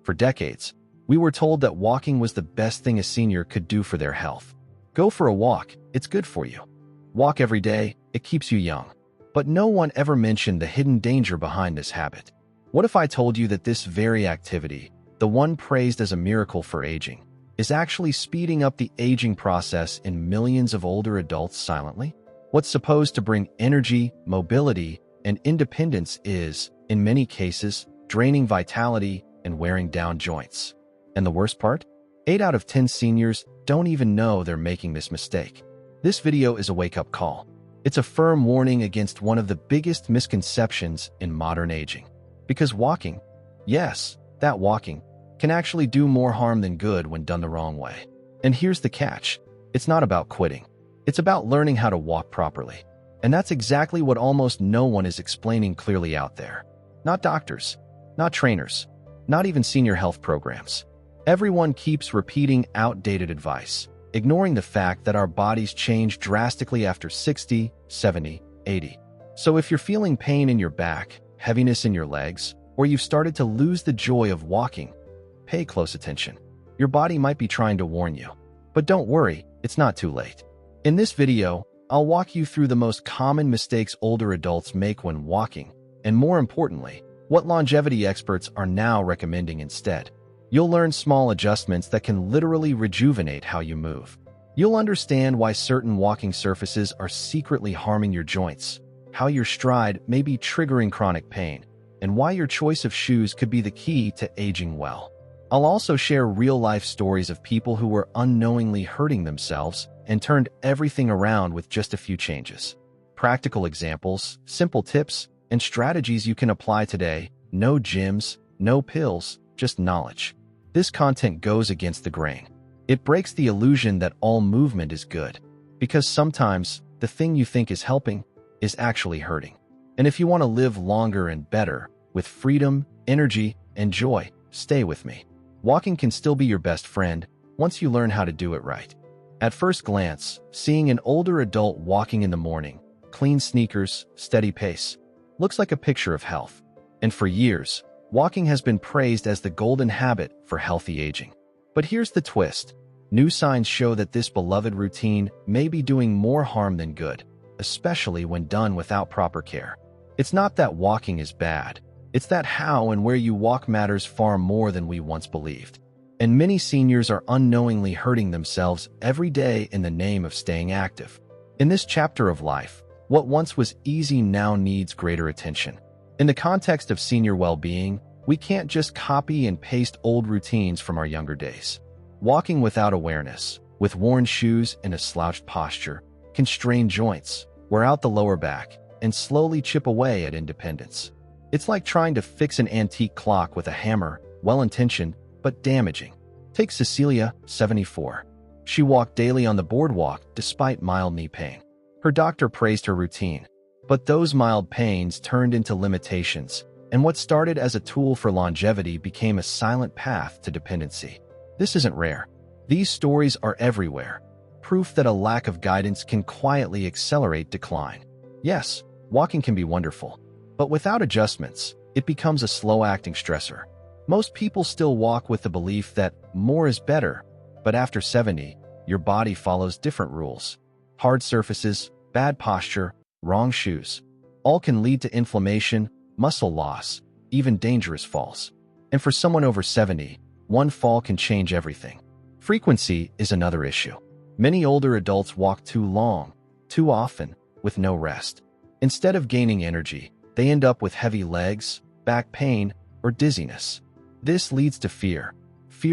For decades, we were told that walking was the best thing a senior could do for their health. Go for a walk, it's good for you. Walk every day, it keeps you young. But no one ever mentioned the hidden danger behind this habit. What if I told you that this very activity, the one praised as a miracle for aging, is actually speeding up the aging process in millions of older adults silently? What's supposed to bring energy, mobility, and independence is, in many cases, draining vitality and wearing down joints. And the worst part? 8 out of 10 seniors don't even know they're making this mistake. This video is a wake-up call. It's a firm warning against one of the biggest misconceptions in modern aging. Because walking, yes, that walking, can actually do more harm than good when done the wrong way. And here's the catch. It's not about quitting. It's about learning how to walk properly. And that's exactly what almost no one is explaining clearly out there. Not doctors, not trainers, not even senior health programs. Everyone keeps repeating outdated advice, ignoring the fact that our bodies change drastically after 60, 70, 80. So if you're feeling pain in your back, heaviness in your legs, or you've started to lose the joy of walking, pay close attention. Your body might be trying to warn you. But don't worry, it's not too late. In this video, I'll walk you through the most common mistakes older adults make when walking, and more importantly, what longevity experts are now recommending instead. You'll learn small adjustments that can literally rejuvenate how you move. You'll understand why certain walking surfaces are secretly harming your joints, how your stride may be triggering chronic pain, and why your choice of shoes could be the key to aging well. I'll also share real-life stories of people who were unknowingly hurting themselves and turned everything around with just a few changes. Practical examples, simple tips, and strategies you can apply today. No gyms, no pills, just knowledge. This content goes against the grain. It breaks the illusion that all movement is good, because sometimes the thing you think is helping is actually hurting. And if you want to live longer and better, with freedom, energy, and joy, stay with me. Walking can still be your best friend once you learn how to do it right. At first glance, seeing an older adult walking in the morning, clean sneakers, steady pace, looks like a picture of health. And for years, walking has been praised as the golden habit for healthy aging. But here's the twist. New signs show that this beloved routine may be doing more harm than good, especially when done without proper care. It's not that walking is bad. It's that how and where you walk matters far more than we once believed. And many seniors are unknowingly hurting themselves every day in the name of staying active. In this chapter of life, what once was easy now needs greater attention. In the context of senior well-being, we can't just copy and paste old routines from our younger days. Walking without awareness, with worn shoes and a slouched posture, can strain joints, wear out the lower back, and slowly chip away at independence. It's like trying to fix an antique clock with a hammer, well-intentioned, but damaging. Take Cecilia, 74. She walked daily on the boardwalk despite mild knee pain. Her doctor praised her routine, but those mild pains turned into limitations, and what started as a tool for longevity became a silent path to dependency. This isn't rare. These stories are everywhere, proof that a lack of guidance can quietly accelerate decline. Yes, walking can be wonderful, but without adjustments, it becomes a slow-acting stressor. Most people still walk with the belief that more is better, but after 70, your body follows different rules. Hard surfaces, bad posture, wrong shoes, all can lead to inflammation, muscle loss, even dangerous falls. And for someone over 70, one fall can change everything. Frequency is another issue. Many older adults walk too long, too often, with no rest. Instead of gaining energy, they end up with heavy legs, back pain, or dizziness. This leads to fear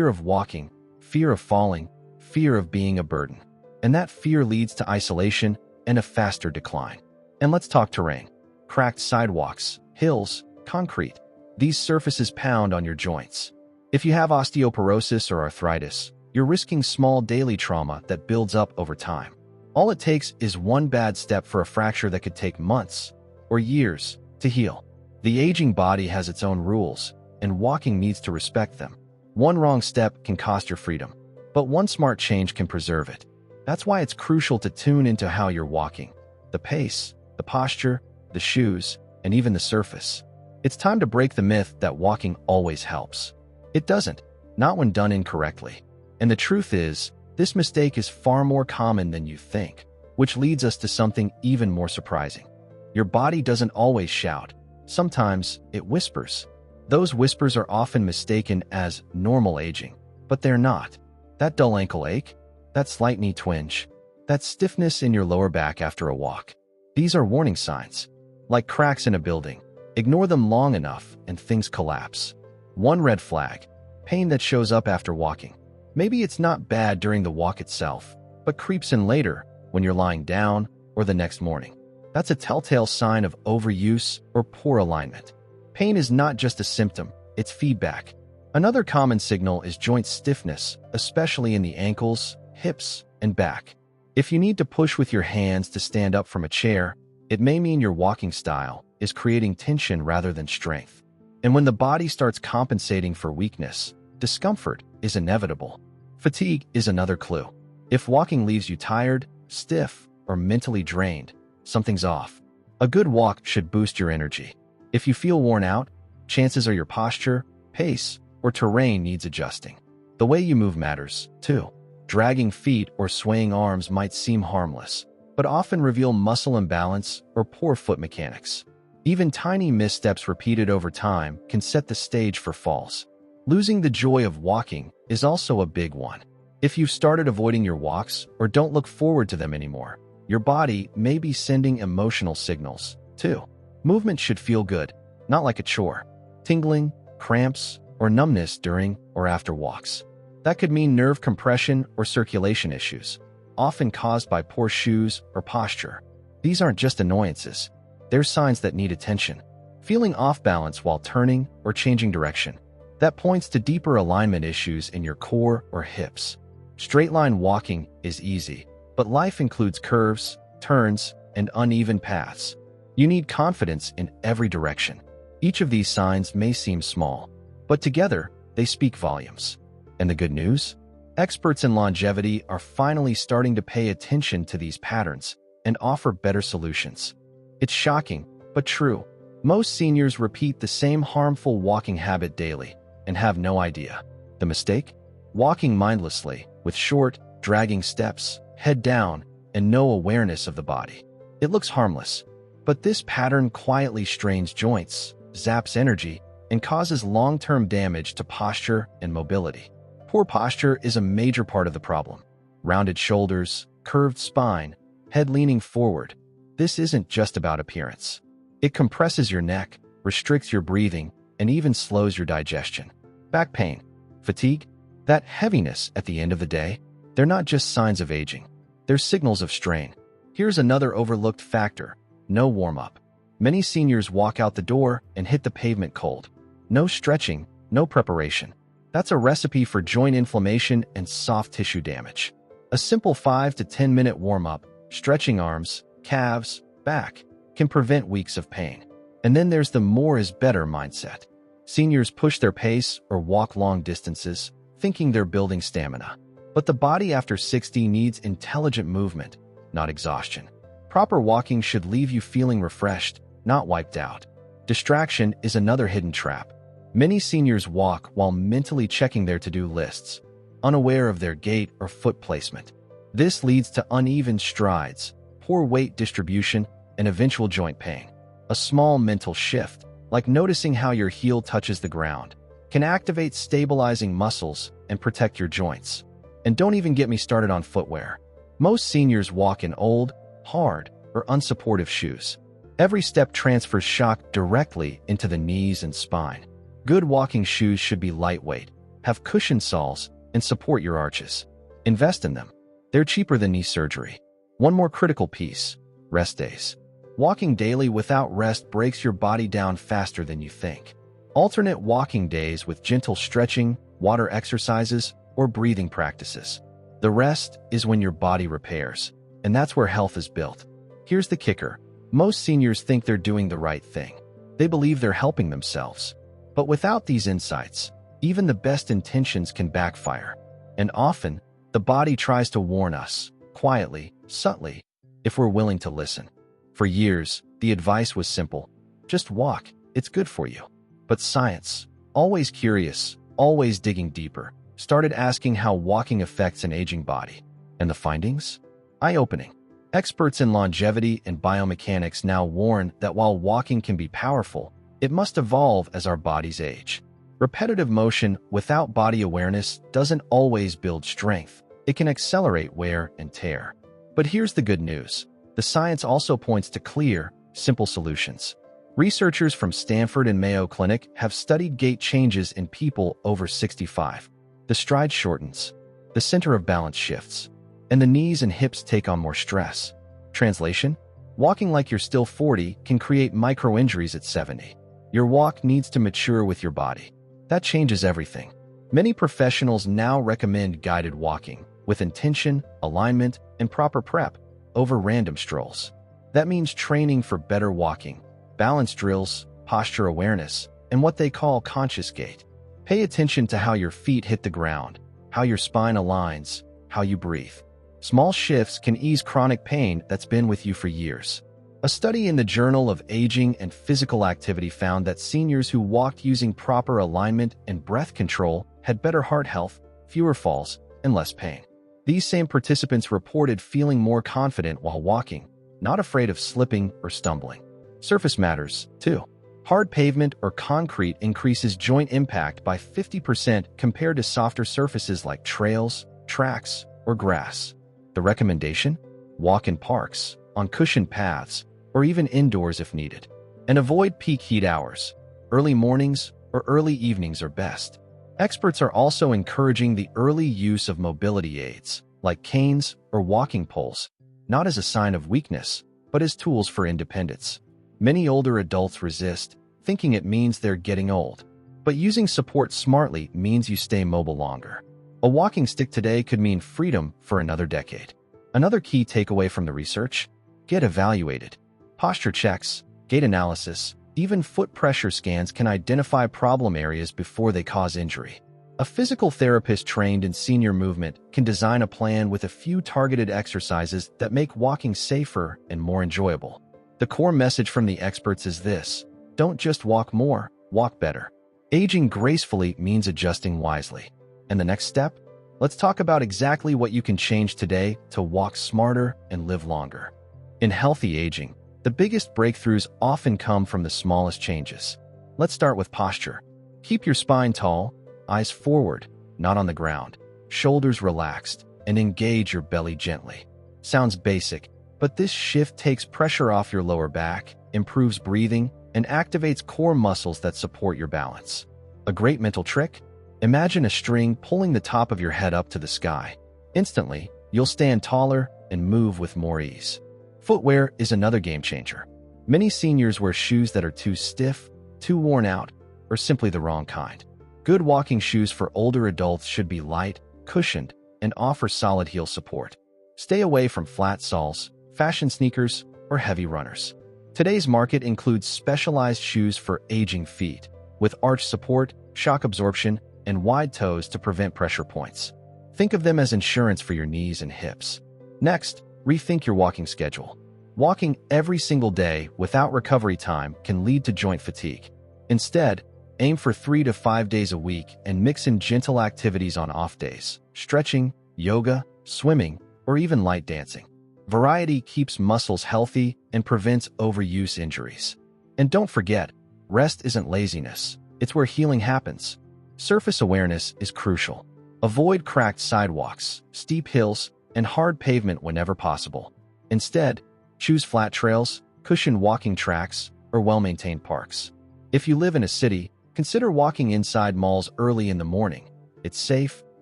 of walking, fear of falling, fear of being a burden. And that fear leads to isolation and a faster decline. And let's talk terrain. Cracked sidewalks, hills, concrete. These surfaces pound on your joints. If you have osteoporosis or arthritis, you're risking small daily trauma that builds up over time. All it takes is one bad step for a fracture that could take months or years to heal. The aging body has its own rules, and walking needs to respect them. One wrong step can cost your freedom, but one smart change can preserve it. That's why it's crucial to tune into how you're walking. The pace, the posture, the shoes, and even the surface. It's time to break the myth that walking always helps. It doesn't, not when done incorrectly. And the truth is, this mistake is far more common than you think, which leads us to something even more surprising. Your body doesn't always shout. Sometimes it whispers. Those whispers are often mistaken as normal aging, but they're not. That dull ankle ache, that slight knee twinge, that stiffness in your lower back after a walk. These are warning signs. Like cracks in a building. Ignore them long enough and things collapse. One red flag, pain that shows up after walking. Maybe it's not bad during the walk itself, but creeps in later when you're lying down or the next morning. That's a telltale sign of overuse or poor alignment. Pain is not just a symptom, it's feedback. Another common signal is joint stiffness, especially in the ankles, hips, and back. If you need to push with your hands to stand up from a chair, it may mean your walking style is creating tension rather than strength. And when the body starts compensating for weakness, discomfort is inevitable. Fatigue is another clue. If walking leaves you tired, stiff, or mentally drained, something's off. A good walk should boost your energy. If you feel worn out, chances are your posture, pace, or terrain needs adjusting. The way you move matters, too. Dragging feet or swaying arms might seem harmless, but often reveal muscle imbalance or poor foot mechanics. Even tiny missteps repeated over time can set the stage for falls. Losing the joy of walking is also a big one. If you've started avoiding your walks or don't look forward to them anymore, your body may be sending emotional signals, too. Movement should feel good, not like a chore. Tingling, cramps, or numbness during or after walks. That could mean nerve compression or circulation issues, often caused by poor shoes or posture. These aren't just annoyances. They're signs that need attention. Feeling off balance while turning or changing direction. That points to deeper alignment issues in your core or hips. Straight line walking is easy, but life includes curves, turns, and uneven paths. You need confidence in every direction. Each of these signs may seem small, but together they speak volumes. And the good news? Experts in longevity are finally starting to pay attention to these patterns and offer better solutions. It's shocking, but true. Most seniors repeat the same harmful walking habit daily and have no idea. The mistake? Walking mindlessly, with short, dragging steps, head down, and no awareness of the body. It looks harmless, but this pattern quietly strains joints, zaps energy, and causes long-term damage to posture and mobility. Poor posture is a major part of the problem. Rounded shoulders, curved spine, head leaning forward. This isn't just about appearance. It compresses your neck, restricts your breathing, and even slows your digestion. Back pain, fatigue, that heaviness at the end of the day, they're not just signs of aging. They're signals of strain. Here's another overlooked factor: no warm-up. Many seniors walk out the door and hit the pavement cold. No stretching, no preparation. That's a recipe for joint inflammation and soft tissue damage. A simple 5 to 10 minute warm-up, stretching arms, calves, back, can prevent weeks of pain. And then there's the more is better mindset. Seniors push their pace or walk long distances, thinking they're building stamina. But the body after 60 needs intelligent movement, not exhaustion. Proper walking should leave you feeling refreshed, not wiped out. Distraction is another hidden trap. Many seniors walk while mentally checking their to-do lists, unaware of their gait or foot placement. This leads to uneven strides, poor weight distribution, and eventual joint pain. A small mental shift, like noticing how your heel touches the ground, can activate stabilizing muscles and protect your joints. And don't even get me started on footwear. Most seniors walk in old, hard, or unsupportive shoes. Every step transfers shock directly into the knees and spine. Good walking shoes should be lightweight, have cushioned soles, and support your arches. Invest in them. They're cheaper than knee surgery. One more critical piece: rest days. Walking daily without rest breaks your body down faster than you think. Alternate walking days with gentle stretching, water exercises, or breathing practices. The rest is when your body repairs, and that's where health is built. Here's the kicker. Most seniors think they're doing the right thing. They believe they're helping themselves. But without these insights, even the best intentions can backfire. And often, the body tries to warn us, quietly, subtly, if we're willing to listen. For years, the advice was simple: just walk, it's good for you. But science, always curious, always digging deeper, started asking how walking affects an aging body. And the findings? Eye-opening. Experts in longevity and biomechanics now warn that while walking can be powerful, it must evolve as our bodies age. Repetitive motion without body awareness doesn't always build strength. It can accelerate wear and tear. But here's the good news. The science also points to clear, simple solutions. Researchers from Stanford and Mayo Clinic have studied gait changes in people over 65. The stride shortens, the center of balance shifts, and the knees and hips take on more stress. Translation: walking like you're still 40 can create micro-injuries at 70. Your walk needs to mature with your body. That changes everything. Many professionals now recommend guided walking, with intention, alignment, and proper prep, over random strolls. That means training for better walking, balance drills, posture awareness, and what they call conscious gait. Pay attention to how your feet hit the ground, how your spine aligns, how you breathe. Small shifts can ease chronic pain that's been with you for years. A study in the Journal of Aging and Physical Activity found that seniors who walked using proper alignment and breath control had better heart health, fewer falls, and less pain. These same participants reported feeling more confident while walking, not afraid of slipping or stumbling. Surface matters, too. Hard pavement or concrete increases joint impact by 50% compared to softer surfaces like trails, tracks, or grass. The recommendation? Walk in parks, on cushioned paths, or even indoors if needed. And avoid peak heat hours. Early mornings or early evenings are best. Experts are also encouraging the early use of mobility aids, like canes or walking poles, not as a sign of weakness, but as tools for independence. Many older adults resist, thinking it means they're getting old. But using support smartly means you stay mobile longer. A walking stick today could mean freedom for another decade. Another key takeaway from the research: get evaluated. Posture checks, gait analysis, even foot pressure scans can identify problem areas before they cause injury. A physical therapist trained in senior movement can design a plan with a few targeted exercises that make walking safer and more enjoyable. The core message from the experts is this: don't just walk more, walk better. Aging gracefully means adjusting wisely. And the next step? Let's talk about exactly what you can change today to walk smarter and live longer. In healthy aging, the biggest breakthroughs often come from the smallest changes. Let's start with posture. Keep your spine tall, eyes forward, not on the ground, shoulders relaxed, and engage your belly gently. Sounds basic, but this shift takes pressure off your lower back, improves breathing, and activates core muscles that support your balance. A great mental trick? Imagine a string pulling the top of your head up to the sky. Instantly, you'll stand taller and move with more ease. Footwear is another game changer. Many seniors wear shoes that are too stiff, too worn out, or simply the wrong kind. Good walking shoes for older adults should be light, cushioned, and offer solid heel support. Stay away from flat soles, fashion sneakers, or heavy runners. Today's market includes specialized shoes for aging feet, with arch support, shock absorption, and wide toes to prevent pressure points. Think of them as insurance for your knees and hips. Next, rethink your walking schedule. Walking every single day without recovery time can lead to joint fatigue. Instead, aim for 3 to 5 days a week and mix in gentle activities on off days: stretching, yoga, swimming, or even light dancing. Variety keeps muscles healthy and prevents overuse injuries. And don't forget, rest isn't laziness. It's where healing happens. Surface awareness is crucial. Avoid cracked sidewalks, steep hills, and hard pavement whenever possible. Instead, choose flat trails, cushioned walking tracks, or well-maintained parks. If you live in a city, consider walking inside malls early in the morning. It's safe,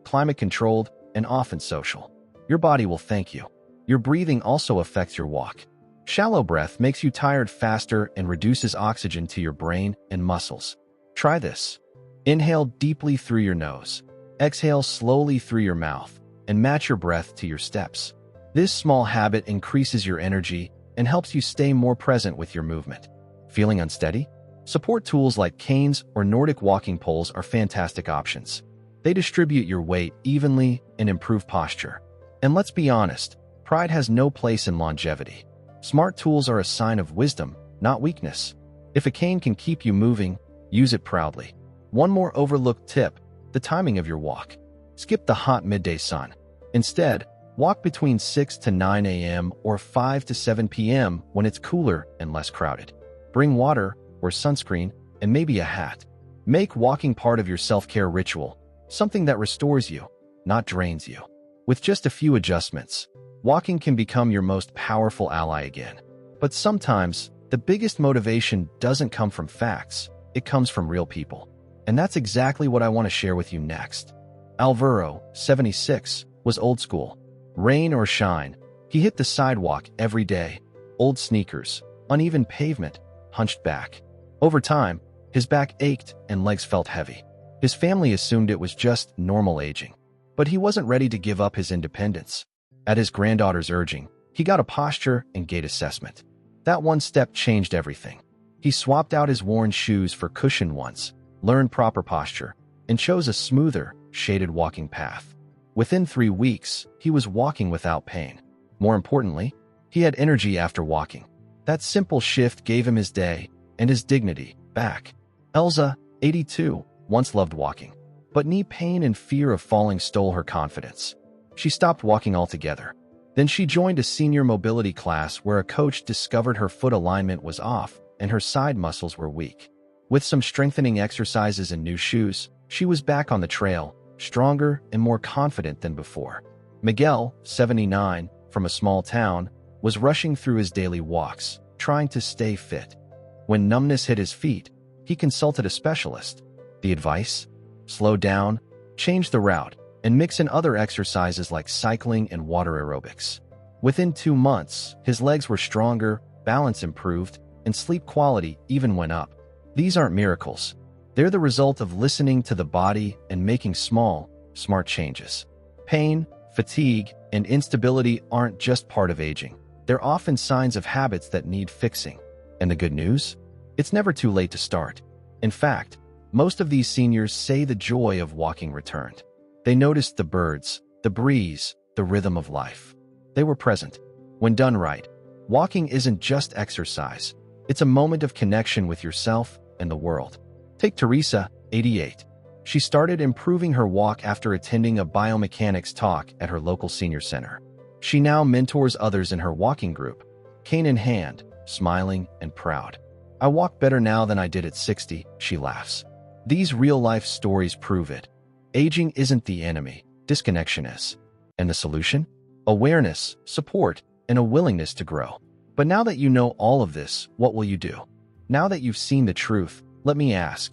climate-controlled, and often social. Your body will thank you. Your breathing also affects your walk. Shallow breath makes you tired faster and reduces oxygen to your brain and muscles. Try this. Inhale deeply through your nose. Exhale slowly through your mouth, and match your breath to your steps. This small habit increases your energy and helps you stay more present with your movement. Feeling unsteady? Support tools like canes or Nordic walking poles are fantastic options. They distribute your weight evenly and improve posture. And let's be honest, pride has no place in longevity. Smart tools are a sign of wisdom, not weakness. If a cane can keep you moving, use it proudly. One more overlooked tip: the timing of your walk. Skip the hot midday sun. Instead, walk between 6 to 9 a.m. or 5 to 7 p.m. when it's cooler and less crowded. Bring water or sunscreen and maybe a hat. Make walking part of your self-care ritual, something that restores you, not drains you. With just a few adjustments, walking can become your most powerful ally again. But sometimes, the biggest motivation doesn't come from facts, it comes from real people. And that's exactly what I want to share with you next. Alvaro, 76, was old school. Rain or shine, he hit the sidewalk every day. Old sneakers, uneven pavement, hunched back. Over time, his back ached and legs felt heavy. His family assumed it was just normal aging. But he wasn't ready to give up his independence. At his granddaughter's urging, he got a posture and gait assessment. That one step changed everything. He swapped out his worn shoes for cushioned ones, learned proper posture, and chose a smoother, shaded walking path. Within 3 weeks, he was walking without pain. More importantly, he had energy after walking. That simple shift gave him his day and his dignity back. Elsa, 82, once loved walking, but knee pain and fear of falling stole her confidence. She stopped walking altogether. Then she joined a senior mobility class where a coach discovered her foot alignment was off and her side muscles were weak. With some strengthening exercises and new shoes, she was back on the trail, stronger and more confident than before. Miguel, 79, from a small town, was rushing through his daily walks, trying to stay fit. When numbness hit his feet, he consulted a specialist. The advice? Slow down, change the route, and mix in other exercises like cycling and water aerobics. Within 2 months, his legs were stronger, balance improved, and sleep quality even went up. These aren't miracles. They're the result of listening to the body and making small, smart changes. Pain, fatigue, and instability aren't just part of aging. They're often signs of habits that need fixing. And the good news? It's never too late to start. In fact, most of these seniors say the joy of walking returned. They noticed the birds, the breeze, the rhythm of life. They were present. When done right, walking isn't just exercise. It's a moment of connection with yourself and the world. Take Teresa, 88. She started improving her walk after attending a biomechanics talk at her local senior center. She now mentors others in her walking group, cane in hand, smiling and proud. I walk better now than I did at 60, she laughs. These real-life stories prove it. Aging isn't the enemy, disconnection is. And the solution? Awareness, support, and a willingness to grow. But now that you know all of this, what will you do? Now that you've seen the truth, let me ask,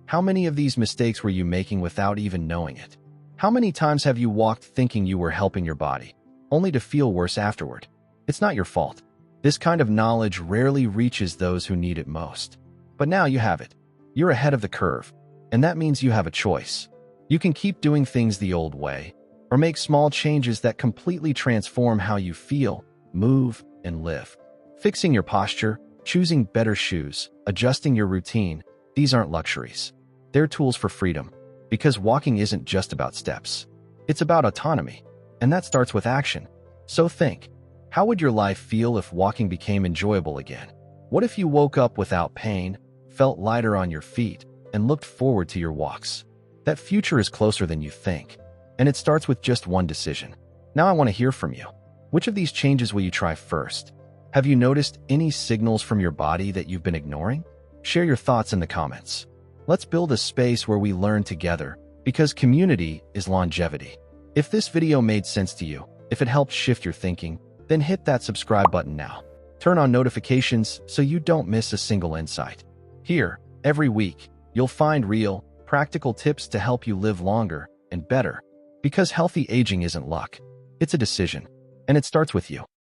how many of these mistakes were you making without even knowing it? How many times have you walked thinking you were helping your body, only to feel worse afterward? It's not your fault. This kind of knowledge rarely reaches those who need it most. But now you have it. You're ahead of the curve, and that means you have a choice. You can keep doing things the old way, or make small changes that completely transform how you feel, move, and live. Fixing your posture, choosing better shoes, adjusting your routine, these aren't luxuries. They're tools for freedom, because walking isn't just about steps. It's about autonomy, and that starts with action. So think, how would your life feel if walking became enjoyable again? What if you woke up without pain, felt lighter on your feet, and looked forward to your walks? That future is closer than you think, and it starts with just one decision. Now I want to hear from you. Which of these changes will you try first? Have you noticed any signals from your body that you've been ignoring? Share your thoughts in the comments. Let's build a space where we learn together, because community is longevity. If this video made sense to you, if it helped shift your thinking, then hit that subscribe button now. Turn on notifications so you don't miss a single insight. Here, every week, you'll find real, practical tips to help you live longer and better. Because healthy aging isn't luck. It's a decision. And it starts with you.